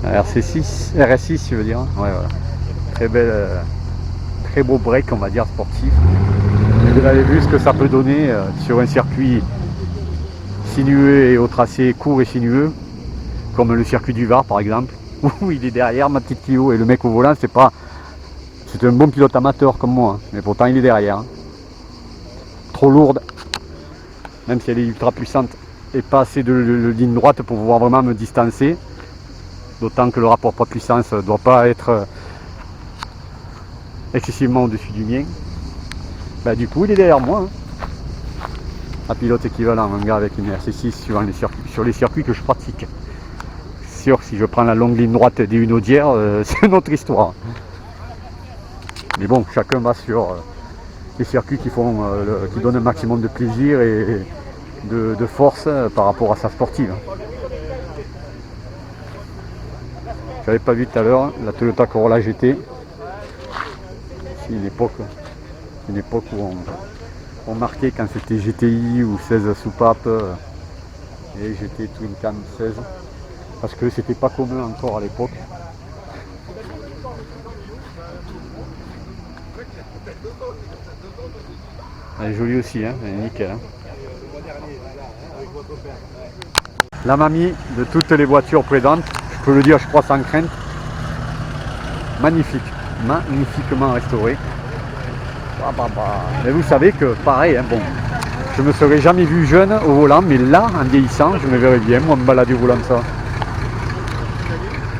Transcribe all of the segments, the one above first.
RC6, RS6 je veux dire. Ouais, voilà. Très belle, très beau break on va dire sportif. Et vous avez vu ce que ça peut donner sur un circuit sinueux et au tracé court et sinueux, comme le circuit du Var par exemple, où il est derrière ma petite Clio et le mec au volant c'est un bon pilote amateur comme moi, hein, mais pourtant il est derrière. Hein. Trop lourde, même si elle est ultra puissante et pas assez de ligne droite pour pouvoir vraiment me distancer. D'autant que le rapport poids-puissance ne doit pas être excessivement au-dessus du mien. Bah, du coup, il est derrière moi. Hein. Un pilote équivalent, un gars avec une RC6 sur les circuits que je pratique. Sûr, si je prends la longue ligne droite des Hunaudières, c'est une autre histoire. Mais bon, chacun va sur les circuits qui donnent un maximum de plaisir et de force par rapport à sa sportive. Je n'avais pas vu tout à l'heure la Toyota Corolla GT. C'est une époque où on marquait quand c'était GTI ou 16 soupapes et GT Twin Cam 16 parce que c'était pas commun encore à l'époque. Elle est jolie aussi, hein, elle est nickel. Hein. La mamie de toutes les voitures présentes, je peux le dire je crois sans crainte, magnifique, magnifiquement restaurée. Mais vous savez que pareil, hein, bon, je me serais jamais vu jeune au volant, mais là, en vieillissant, je me verrais bien, moi, me balader au volant de ça.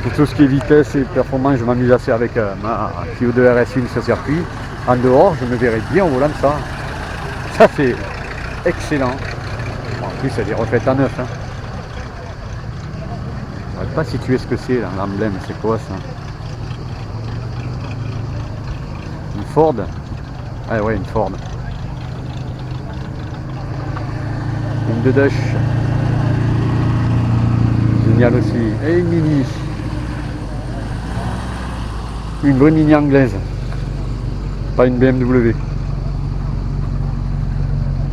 Pour tout ce qui est vitesse et performance, je m'amuse assez avec ma Clio de RS1 sur circuit. En dehors, je me verrais bien au volant de ça. Ça, c'est excellent. Bon, en plus, elle est refaite à neuf. Hein. Je ne saurais pas situer ce que c'est, l'emblème, c'est quoi ça? Une Ford? Ah ouais, une Ford. Une de Dutch. Génial aussi. Et une Mini. Une vraie Mini anglaise. Pas une BMW.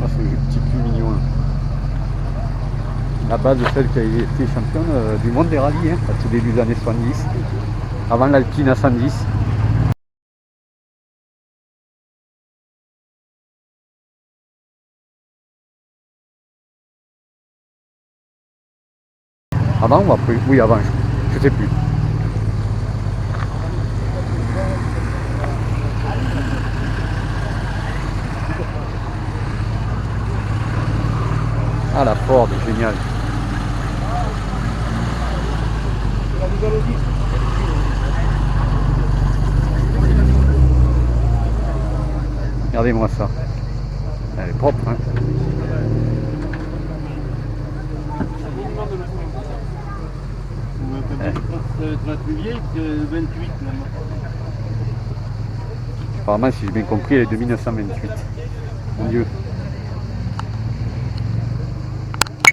Ah, c'est un petit cul mignon. Hein. La base de celle qui a été championne du monde des rallyes, hein, au tout début des années 70. Avant l'Alpine à 110. Avant ou après? Oui, avant, je sais plus. Ah, la Ford, génial. Regardez-moi ça. Elle est propre, hein. La plus vieille, c'est 28 même. Apparemment, si j'ai bien compris, elle est de 1928. Mon Dieu.